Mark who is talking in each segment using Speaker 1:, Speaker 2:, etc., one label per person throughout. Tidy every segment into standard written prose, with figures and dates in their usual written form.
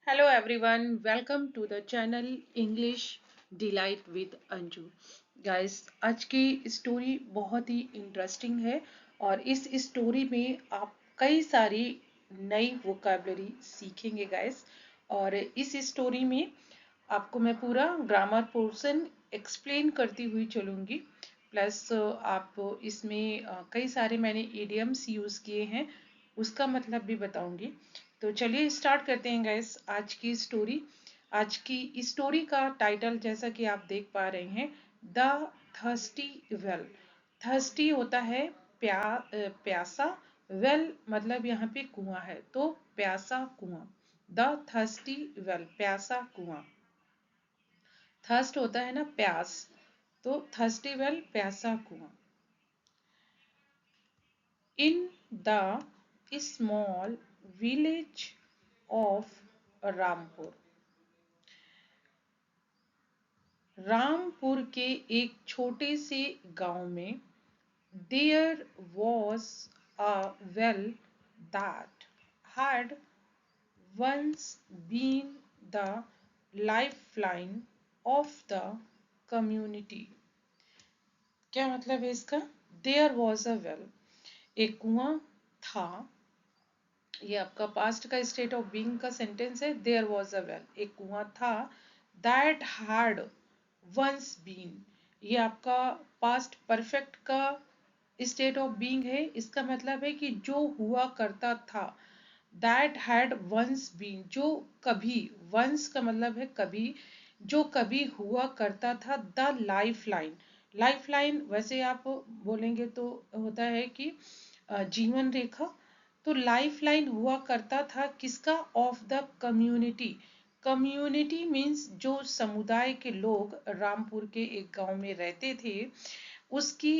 Speaker 1: Hello everyone, welcome to the channel English Delight with Anju. Guys, आज की story बहुत ही interesting है और इस स्टोरी में आप कई सारी नई वोकैबलरी सीखेंगे गाइस। और इस स्टोरी में आपको मैं पूरा ग्रामर पोर्शन एक्सप्लेन करती हुई चलूँगी। प्लस आप इसमें कई सारे मैंने इडियम्स यूज़ किए हैं, उसका मतलब भी बताऊंगी। तो चलिए स्टार्ट करते हैं गाइस आज की स्टोरी। आज की स्टोरी का टाइटल जैसा कि आप देख पा रहे हैं, द थर्स्टी वेल। थर्स्टी होता है प्यासा। वेल मतलब यहाँ पे कुआं है, तो प्यासा कुआं। द थर्स्टी वेल, प्यासा कुआं। थर्स्ट होता है ना प्यास, तो थर्स्टी वेल प्यासा कुआं। In the small village of Rampur, Rampur के एक छोटे से गांव में there was a well that had once been the lifeline of the community। क्या मतलब है इसका? There was a well, एक कुआं था। ये आपका पास्ट का स्टेट ऑफ बीइंग का सेंटेंस है। देयर वॉज अ वेल, एक कुआं था। दैट हैड वंस बीन, ये आपका पास्ट परफेक्ट का स्टेट ऑफ बीइंग है। इसका मतलब है कि जो हुआ करता था। दैट हैड वंस बीन, जो कभी, वंस का मतलब है कभी, जो कभी हुआ करता था। The life line, life line वैसे आप बोलेंगे तो होता है कि जीवन रेखा। तो लाइफ लाइन हुआ करता था किसका? Of the community. Community means जो समुदाय के लोग रामपुर के एक गांव में रहते थे, उसकी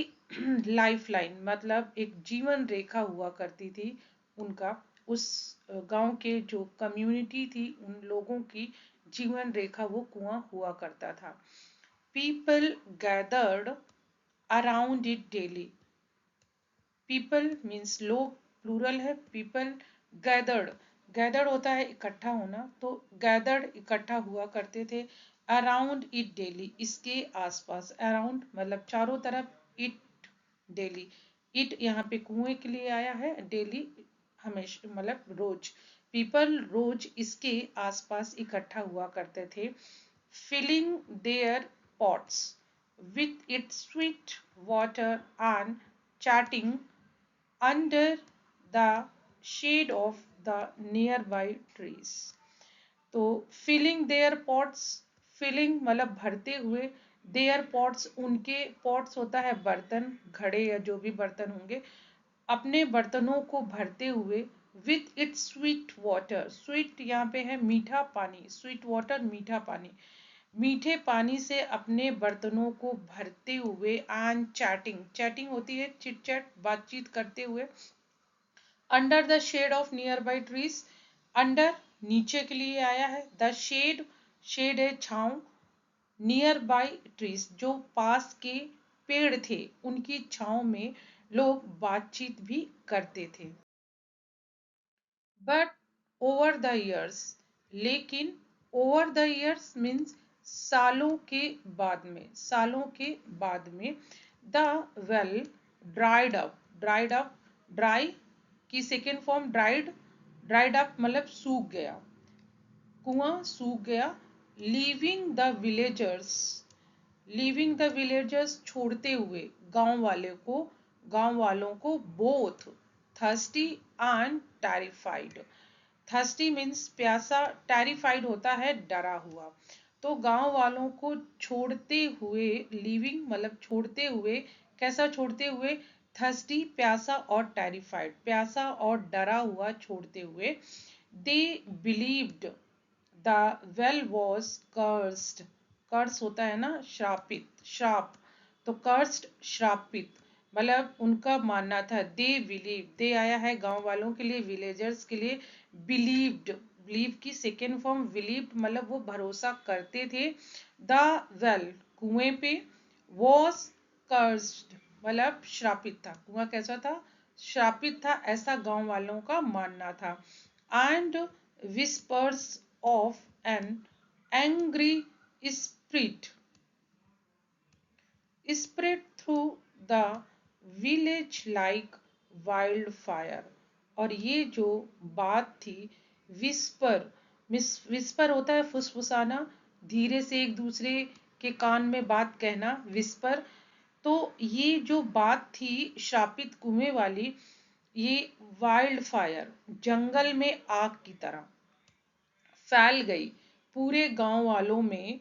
Speaker 1: लाइफ लाइन मतलब एक जीवन रेखा हुआ करती थी उनका। उस गांव के जो कम्युनिटी थी, उन लोगों की जीवन रेखा वो कुआं हुआ करता था। People gathered around it daily. People means लोग, प्लूरल है। पीपल गैदर्ड, गैदर्ड होता है इकट्ठा होना, तो गैदर्ड इकट्ठा हुआ करते थे। अराउंड इट डेली, इसके आसपास। अराउंड मतलब चारों तरफ, इट डेली। इट यहाँ पे कुएं के लिए आया है, डेली हमेशा मतलब रोज। पीपल रोज इसके आसपास इकट्ठा हुआ करते थे। Filling their pots with its sweet water and chatting under the shade of the nearby trees। तो filling their pots, filling मतलब भरते हुए, their pots उनके, pots होता है बर्तन, घड़े या जो भी बर्तन होंगे, अपने बर्तनों को भरते हुए। with its sweet water, sweet यहाँ पे है मीठा पानी, sweet water मीठा पानी, मीठे पानी से अपने बर्तनों को भरते हुए। एंड चैटिंग, चैटिंग होती है चिट चैट, बातचीत करते हुए। Under the shade of nearby trees, under नीचे के लिए आया है। द शेड, शेड है छांव। नियर बाई ट्रीज जो पास के पेड़ थे, उनकी छांव में लोग बातचीत भी करते थे। बट ओवर द ईयर्स, लेकिन ओवर द ईयर्स मीन्स सालों के बाद में, सालों के बाद में। The well dried up, dried up, dry की second form dried, dried up मतलब सूख गया, कुआं सूख गया। Leaving the villagers, leaving the villagers छोड़ते हुए गांव वाले को, गांव वालों को। Both thirsty and terrified, thirsty means प्यासा, टेरिफाइड होता है डरा हुआ। तो गांव वालों को छोड़ते हुए, लिविंग मतलब छोड़ते हुए, कैसा छोड़ते हुए? थर्स्टी प्यासा, और टेरिफाइड प्यासा और डरा हुआ छोड़ते हुए। They believed the well was cursed, curse होता है ना श्रापित, श्राप, तो कर्स्ड श्रापित मतलब उनका मानना था। दे बिलीव, दे आया है गांव वालों के लिए, विलेजर्स के लिए। बिलीव्ड, बिलीव की सेकेंड फॉर्म बिलीव्ड मतलब वो भरोसा करते थे। द वेल कुएं पे, वॉज कर्स्ड मतलब श्रापित था, कुआं कैसा था? श्रापित था, ऐसा गांव वालों का मानना था। And whispers of an angry spirit spread through the village like wildfire। और ये जो बात थी, विस्पर, विस्पर होता है फुसफुसाना, धीरे से एक दूसरे के कान में बात कहना, विस्पर। तो ये जो बात थी शापित कुएं वाली, ये वाइल्ड फायर, जंगल में आग की तरह फैल गई पूरे गांव वालों में।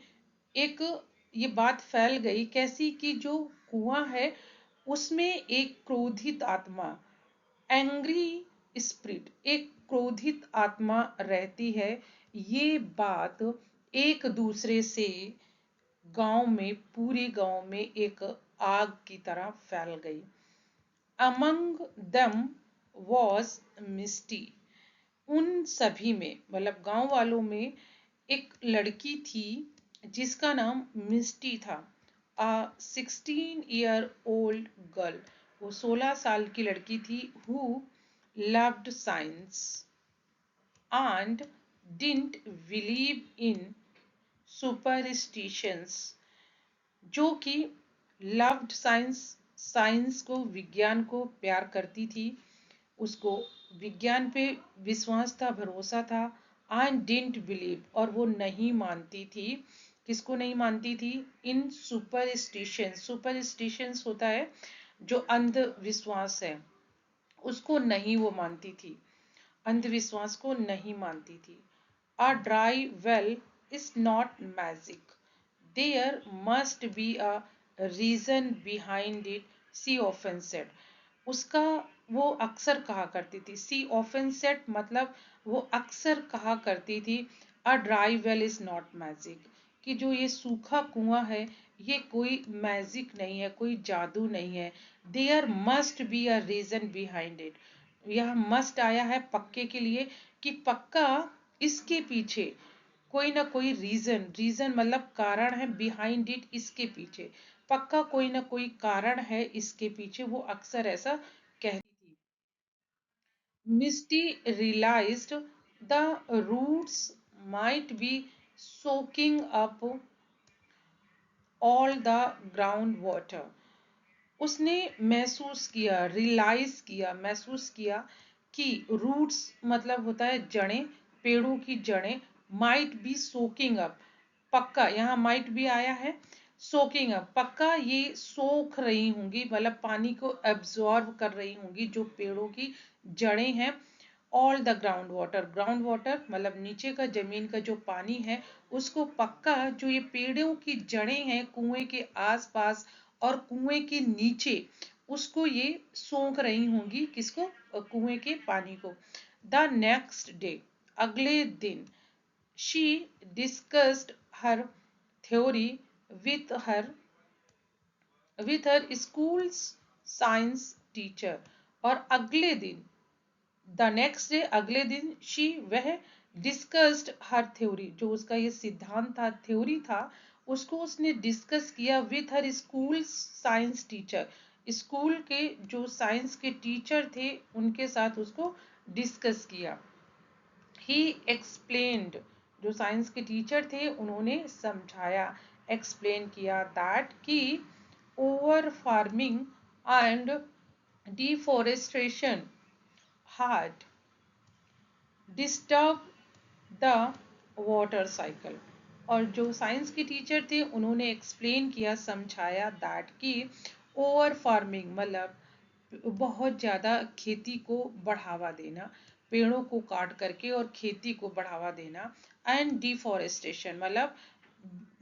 Speaker 1: एक ये बात फैल गई कैसी कि जो कुआं है उसमें एक क्रोधित आत्मा, एंग्री स्पिरिट, एक क्रोधित आत्मा रहती है। ये बात एक दूसरे से गांव में, पूरे गांव में एक आग की तरह फैल गई। अमंग दम वॉज मिस्टी, उन सभी में मतलब गांव वालों में एक लड़की थी जिसका नाम मिस्टी था। 16-year-old गर्ल, वो 16 साल की लड़की थी। Who loved science and didn't believe in superstitions, जो कि लव्ड साइंस, साइंस को, विज्ञान को प्यार करती थी, उसको विज्ञान पे विश्वास था, भरोसा था। एंड डिडंट बिलीव, और वो नहीं मानती थी, किसको नहीं मानती थी? इन सुपरस्टिशंस, सुपरस्टिशंस होता है जो अंधविश्वास है, उसको नहीं वो मानती थी, अंधविश्वास को नहीं मानती थी। A dry well is not magic, there must be a reason behind it, she often said. उसका वो अक्सर कहा करती थी, सी ऑफन सेड मतलब वो अक्सर कहा करती थी, a dry well is not magic, कि जो ये सूखा कुआं है ये कोई मैजिक नहीं है, कोई जादू नहीं है। There must be a reason behind it, यह मस्ट आया है पक्के के लिए, कि पक्का इसके पीछे कोई ना कोई रीजन, रीजन मतलब कारण है, बिहाइंड इट इसके पीछे, पक्का कोई ना कोई कारण है इसके पीछे, वो अक्सर ऐसा कहती थी। Misty realized the roots might be soaking up all the ground water, उसने महसूस किया, रियलाइज किया, महसूस किया कि रूट्स मतलब होता है जड़ें, पेड़ों की जड़ें, माइट बी सोकिंग अप, पक्का यहाँ माइट भी आया है, सोकिंग अप, पक्का ये सोख रही होंगी, मतलब पानी को एब्जॉर्ब कर रही होंगी जो पेड़ों की जड़ें हैं। All the ground water, ground water मतलब नीचे का जमीन का जो पानी है, उसको पक्का जो ये पेड़ों की जड़ें हैं कुएं के आसपास और कुएं के नीचे, उसको ये सोख रही होंगी, किसको? कुएं के पानी को। द नेक्स्ट डे, अगले दिन, she discussed her theory with her school science teacher. और अगले दिन, द नेक्स्ट डे अगले दिन, शी वह डिस्कस्ड हर थ्योरी, जो उसका ये सिद्धांत था, थ्योरी था, उसको उसने डिस्कस किया with her school science teacher, school के जो साइंस के टीचर थे उनके साथ उसको डिस्कस किया। ही एक्सप्लेन्ड, जो साइंस के टीचर थे उन्होंने समझाया, एक्सप्लेन किया, दैट कि over farming and deforestation had disturb the water cycle. और जो साइंस के टीचर थे उन्होंने एक्सप्लेन किया, समझाया, दैट कि ओवर फार्मिंग मतलब बहुत ज़्यादा खेती को बढ़ावा देना, पेड़ों को काट करके और खेती को बढ़ावा देना, एंड डिफॉरेस्टेशन मतलब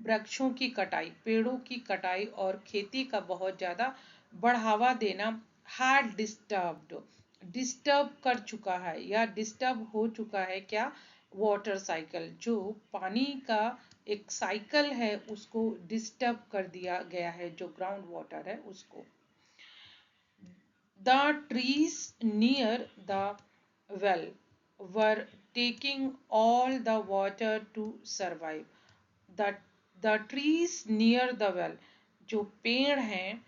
Speaker 1: वृक्षों की कटाई, पेड़ों की कटाई और खेती का बहुत ज़्यादा बढ़ावा देना, हैड डिस्टर्ब्ड, डिस्टर्ब कर चुका है या डिस्टर्ब हो चुका है क्या? वाटर साइकिल, जो पानी का एक साइकिल है उसको डिस्टर्ब कर दिया गया है, जो ग्राउंड वाटर है उसको। The trees near the well were taking all the water to survive. The, the trees near the well, जो पेड़ हैं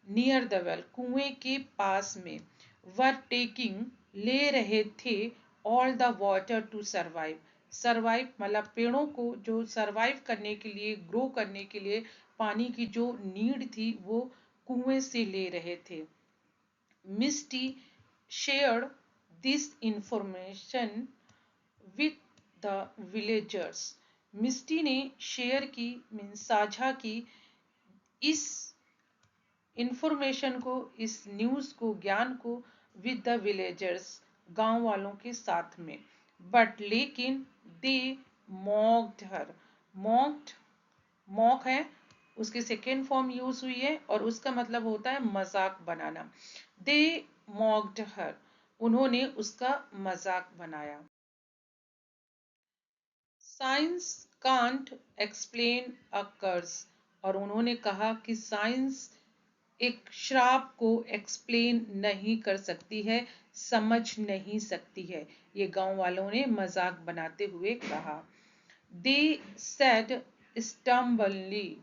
Speaker 1: नियर द वेल, कुएं के पास में, वर टेकिंग ले रहे थे, all the water to survive, survive मतलब पेड़ों को जो सरवाइव करने के लिए, ग्रो करने के लिए पानी की जो नीड थी वो कुएं से ले रहे थे। Misty shared this information with the villagers. Misty ने शेयर की, मीन साझा की इस इंफॉर्मेशन को, इस न्यूज को, ज्ञान को विद द विलेजर्स, गांव वालों के साथ में। बट लेकिन दे मॉक्ड हर। मॉक्ड, मॉक है, उसकी सेकेंड फॉर्म यूज हुई है और उसका मतलब होता है मजाक बनाना। दे मॉक्ड हर, उन्होंने उसका मजाक बनाया। साइंस कांट एक्सप्लेन अ कर्स, और उन्होंने कहा कि साइंस एक श्राप को एक्सप्लेन नहीं कर सकती है, समझ नहीं सकती है, ये गांव वालों ने मजाक बनाते हुए कहा। दे सेड स्टम्बनली,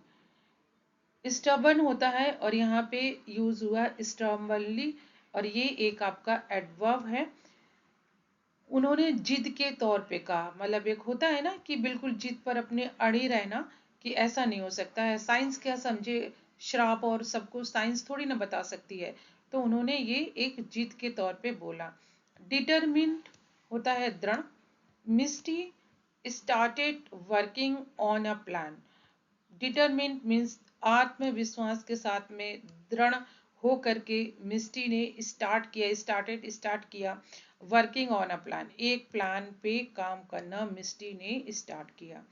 Speaker 1: स्टबन होता है और यहाँ पे यूज हुआ स्टम्बनली, और ये एक आपका एडवर्ब है। उन्होंने जिद के तौर पे कहा, मतलब एक होता है ना कि बिल्कुल जिद पर अपने अड़े रहना कि ऐसा नहीं हो सकता है, साइंस क्या समझे श्राप और सबको, साइंस थोड़ी ना बता सकती है। तो उन्होंने ये एक जिद के तौर पे बोला। डिटरमिन्ड होता है दृढ़। Misty started working on a plan. Determined means आत्मविश्वास के साथ में दृढ़ हो करके मिस्टी ने स्टार्ट किया वर्किंग ऑन अ प्लान, एक प्लान पे काम करना मिस्टी ने स्टार्ट किया।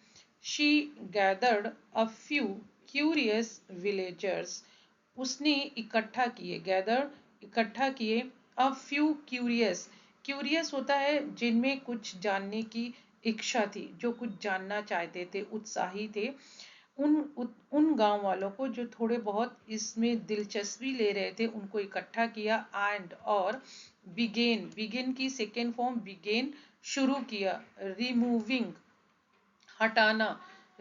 Speaker 1: She gathered a few curious villagers, उसने इकट्ठा किए, गैदर इकट्ठा किए, अ फ्यू क्यूरियस, क्यूरियस होता है जिनमें कुछ जानने की इच्छा थी, जो कुछ जानना चाहते थे, उत्साही थे, उन गांव वालों को जो थोड़े बहुत इसमें दिलचस्पी ले रहे थे उनको इकट्ठा किया। एंड और बिगेन, बिगिन की सेकेंड फॉर्म बिगेन, शुरू किया, रिमूविंग हटाना,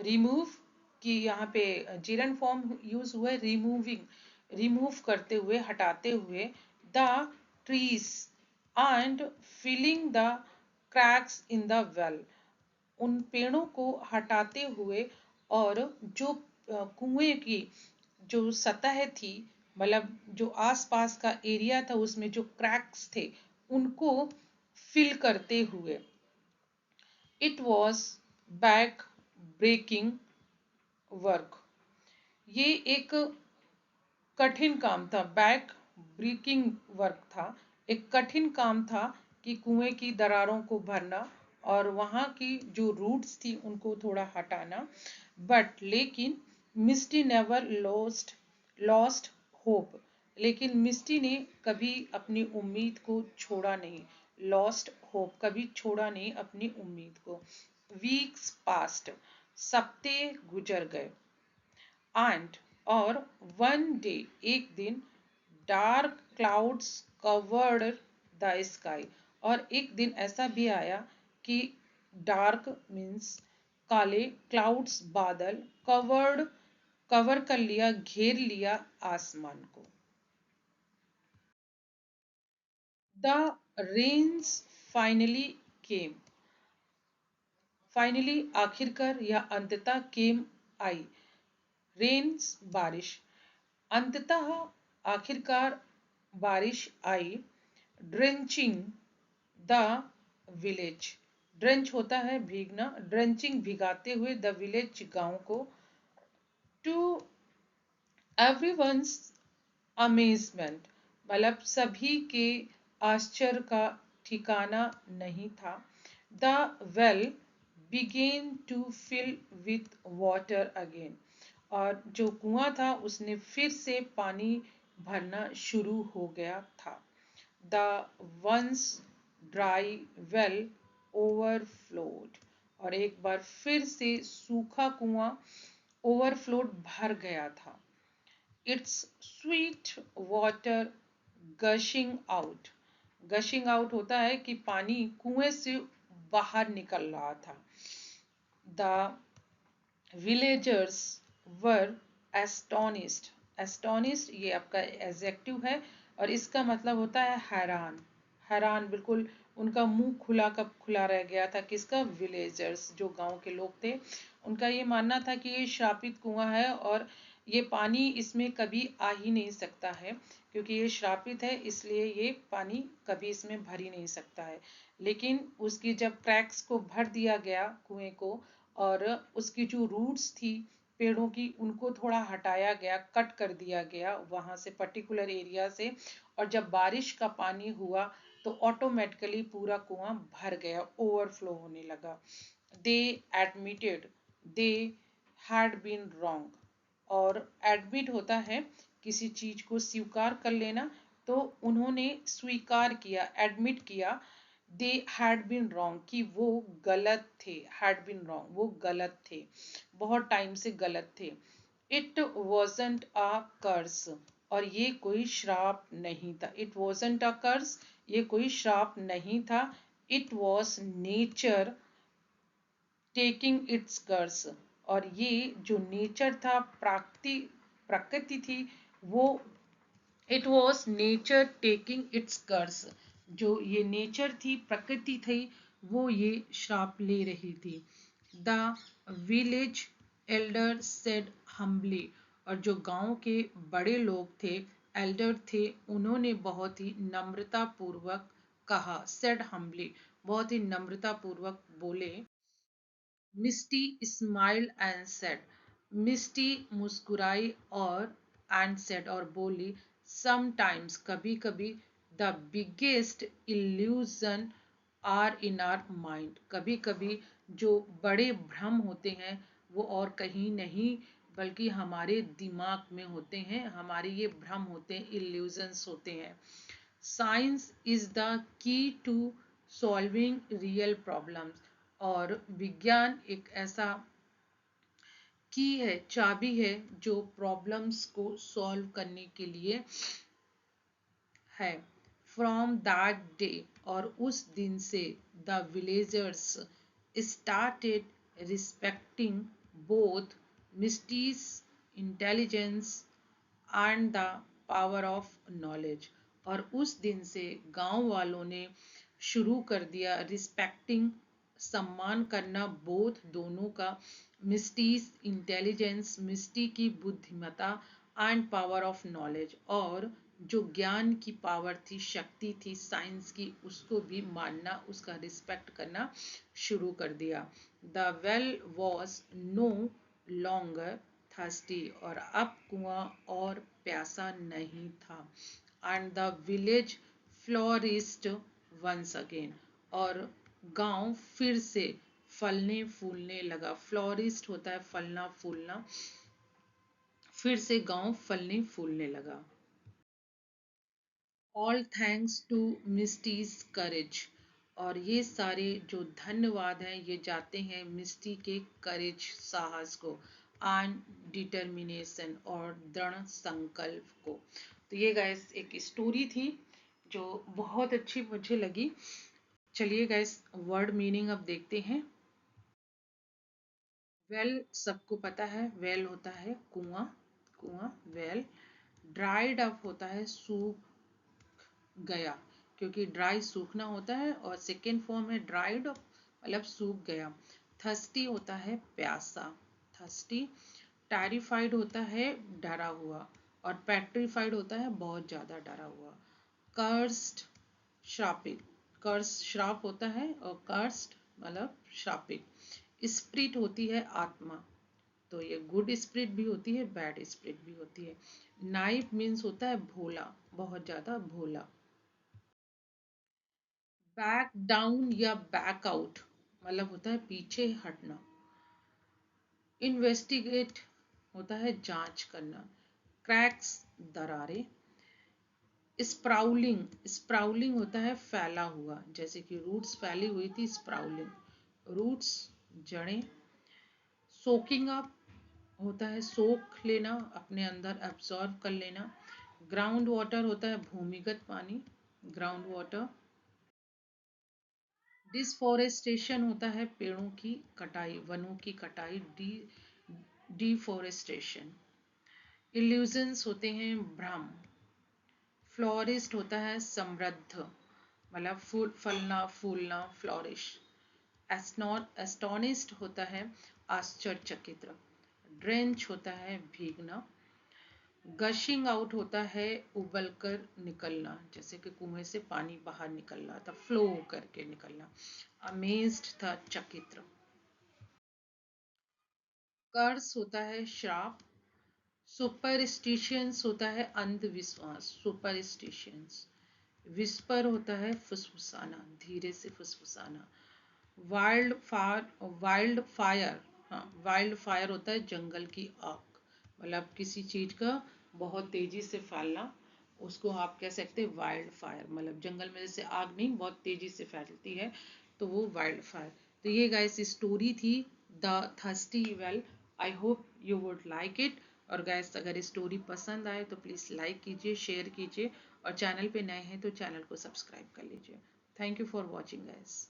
Speaker 1: रिमूव की यहाँ पे जिरन फॉर्म यूज हुआ है, रिमूविंग रिमूव करते हुए, हटाते हुए, the trees and filling the cracks in the well, उन पेड़ों को हटाते हुए और जो कुएं की जो सतह थी, मतलब जो आसपास का एरिया था उसमें जो क्रैक्स थे उनको फिल करते हुए। It was back breaking work, ये एक कठिन काम था, बैक ब्रेकिंग वर्क था, एक कठिन काम था कि कुएं की दरारों को भरना और वहां की जो रूट्स थी उनको थोड़ा हटाना। बट लेकिन मिस्टी नेवर लॉस्ट होप, लेकिन मिस्टी ने कभी अपनी उम्मीद को छोड़ा नहीं, लॉस्ट होप, कभी छोड़ा नहीं अपनी उम्मीद को। वीक्स पास्ट, सप्ते गुजर गए, एंड और वन डे, एक दिन, dark clouds covered the sky, और एक दिन ऐसा भी आया कि डार्क मीन्स काले, क्लाउड्स बादल, कवर कर लिया, घेर लिया आसमान को। The rains finally came, finally आखिरकार या अंततः केम आई, रेन्स बारिश, अंततः आखिरकार बारिश आई। ड्रेंचिंग द विलेज, ड्रेंच होता है भीगना, ड्रेंचिंग भिगाते हुए, द विलेज गांव को, टू एवरीवन्स अमेजमेंट, मतलब सभी के आश्चर्य का ठिकाना नहीं था। The well began to fill with water again, और जो कुआं था उसने फिर से पानी भरना शुरू हो गया था। The ones dry well overflowed, और एक बार फिर से सूखा कुआं ओवरफ्लोड, भर गया था। It's sweet water gushing out, gushing out होता है कि पानी कुएं से बाहर निकल रहा था। The villagers were astonished, astonished ये आपका एडजेक्टिव है और इसका मतलब होता है हैरान, हैरान, बिल्कुल उनका मुंह खुला कब खुला रह गया था, किसका, विलेजर्स, जो गांव के लोग थे। उनका ये मानना था कि ये श्रापित कुआं है और ये पानी इसमें कभी आ ही नहीं सकता है, क्योंकि ये श्रापित है, इसलिए ये पानी कभी इसमें भर ही नहीं सकता है। लेकिन उसकी जब क्रैक्स को भर दिया गया कुएं को, और उसकी जो रूट्स थी पेड़ों की, उनको थोड़ा हटाया गया, कट कर दिया गया वहां से, पर्टिकुलर एरिया से, और जब बारिश का पानी हुआ तो ऑटोमेटिकली पूरा कुआं भर गया, ओवरफ्लो होने लगा। They admitted they had been wrong. और एडमिट होता है किसी चीज को स्वीकार कर लेना, तो उन्होंने स्वीकार किया, एडमिट किया, दे हैड बीन रॉन्ग, कि वो गलत थे, हैड बीन रॉन्ग, वो गलत थे, बहुत टाइम से गलत थे। इट वॉजंट अ कर्स, और ये कोई श्राप नहीं था। इट वॉजंट अ कर्स, ये कोई श्राप नहीं था। It was nature taking its curse, और ये जो नेचर था, प्रकृति थी, वो, it was nature taking its curse, जो ये नेचर थी, प्रकृति थी, वो ये श्राप ले रही थी। The village elder said humbly, और जो गांव के बड़े लोग थे, एल्डर थे, उन्होंने बहुत ही नम्रता पूर्वक कहा, सेड हम्बली, बहुत ही नम्रता पूर्वक बोले। Misty smiled and said, Misty मुस्कुराई और एंड सेड, और बोली, समटाइम्स, कभी कभी, the biggest illusion are in our mind, कभी कभी जो बड़े भ्रम होते हैं वो और कहीं नहीं बल्कि हमारे दिमाग में होते हैं, हमारे ये भ्रम होते हैं, इल्यूजन्स होते हैं। Science is the key to solving real problems, और विज्ञान एक ऐसा की है, चाबी है, जो प्रॉब्लम्स को सॉल्व करने के लिए है। फ्रॉम दैट डे, और उस दिन से, the villagers started respecting both Misty's intelligence and the power of knowledge, और उस दिन से गांव वालों ने शुरू कर दिया रिस्पेक्टिंग, सम्मान करना, बोथ, दोनों का, मिस्टीज इंटेलिजेंस, मिस्टी की बुद्धिमता, एंड पावर ऑफ नॉलेज, और जो ज्ञान की पावर थी, शक्ति थी, साइंस की, उसको भी मानना, उसका रिस्पेक्ट करना शुरू कर दिया। The well was no longer thirsty, और अब कुआं और प्यासा नहीं था। And the village flourished once again, और गांव फिर से फलने फूलने लगा। फ्लोरिस्ट होता है फलना फूलना, फिर से गांव फलने फूलने लगा। ऑल थैंक्स टू मिस्टीज करेज, और ये सारे जो धन्यवाद हैं ये जाते हैं मिस्टी के करेज, साहस को, एंड डिटर्मिनेशन, और दृढ़ संकल्प को। तो ये गाइस एक स्टोरी थी जो बहुत अच्छी मुझे लगी। चलिए गाइस वर्ड मीनिंग अब देखते हैं। वेल सबको पता है, वेल होता है कुआं, कुआं वेल। ड्राइड अप होता है सूख गया, क्योंकि ड्राई सूखना होता है, और सेकेंड फॉर्म है ड्राइड अप, मतलब सूख गया। थर्स्टी होता है प्यासा, थर्स्टी। टेरिफाइड होता है डरा हुआ, और पेट्रीफाइड होता है बहुत ज्यादा डरा हुआ। कर्स्ड श्रापित, कर्स श्राप होता है, और कर्स्ड मतलब श्रापित। स्पिरिट होती है आत्मा, तो ये गुड स्पिरिट भी होती है, बैड स्पिरिट भी होती है। नाइफ मीन्स होता है भोला, बहुत ज्यादा भोला। बैक डाउन या बैक आउट मतलब होता है पीछे हटना। इन्वेस्टिगेट होता है जांच करना। क्रैक्स दरारें। स्प्राउलिंग, स्प्राउलिंग होता है फैला हुआ, जैसे कि रूट्स फैली हुई थी, स्प्राउलिंग, रूट्स जड़ें। सोकिंग अप होता है सोख लेना, अपने अंदर एब्जॉर्ब कर लेना। ग्राउंड वाटर होता है भूमिगत पानी, ग्राउंड वाटर। डिसफॉरेस्टेशन होता है पेड़ों की कटाई, वनों की कटाई, डिफॉरेस्टेशन। इल्यूजन्स होते हैं भ्रम। फ्लोरिस्ट होता है समृद्ध, मतलब फूल, फलना फूलना, फ्लोरिश। एस्टोनिस्ड होता है आश्चर्यचकित। ड्रेंच होता है भीगना। गशिंग आउट होता है उबल कर निकलना, जैसे कि कुएं से पानी बाहर निकल रहा था, फ्लो करके निकलना। अमेज्ड था चकित। कर्स होता है श्राप। सुपरस्टिशियंस होता है अंधविश्वास, सुपरस्टिशियंस। विस्पर होता है फुसफुसाना, धीरे से फुसफुसाना। वाइल्ड फायर, हाँ वाइल्ड फायर होता है जंगल की आग, मतलब किसी चीज का बहुत तेजी से फैलना, उसको आप कह सकते हैं वाइल्ड फायर। मतलब जंगल में जैसे आग नहीं बहुत तेजी से फैलती है, तो वो वाइल्ड फायर। तो ये गाइस स्टोरी थी the thirsty well. I hope you would like it. और गाइस अगर स्टोरी पसंद आए तो प्लीज़ लाइक कीजिए, शेयर कीजिए, और चैनल पे नए हैं तो चैनल को सब्सक्राइब कर लीजिए। Thank you for watching guys.